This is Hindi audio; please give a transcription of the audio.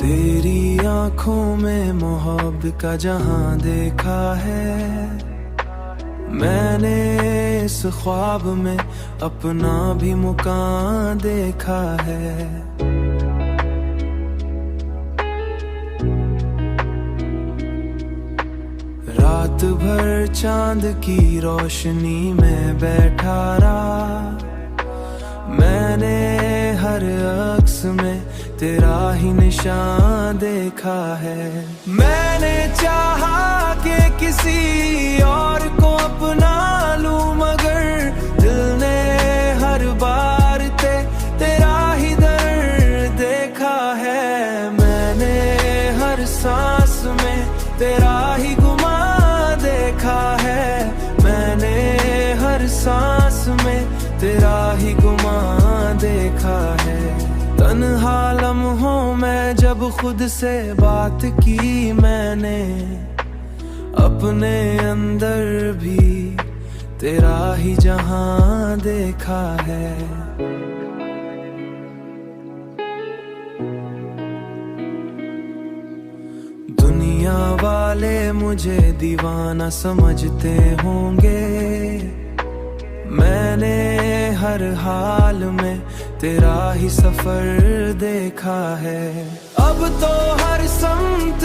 तेरी आंखों में मोहब्बत का जहां देखा है मैंने, इस ख्वाब में अपना भी मुकाम देखा है। रात भर चांद की रोशनी में बैठा रहा, मैंने हर अक्स में तेरा ही निशान देखा है। मैंने चाहा कि किसी और को अपना लूं, मगर दिल ने हर बार तेरा ही दर्द देखा है। मैंने हर सांस में तेरा ही गुमा देखा है, मैंने हर सांस में तेरा ही गुमा देखा है। तन्हा लम्हों में जब खुद से बात की मैंने, अपने अंदर भी तेरा ही जहां देखा है। दुनिया वाले मुझे दीवाना समझते होंगे, मैंने हर हाल में तेरा ही सफर देखा है। अब तो हर समत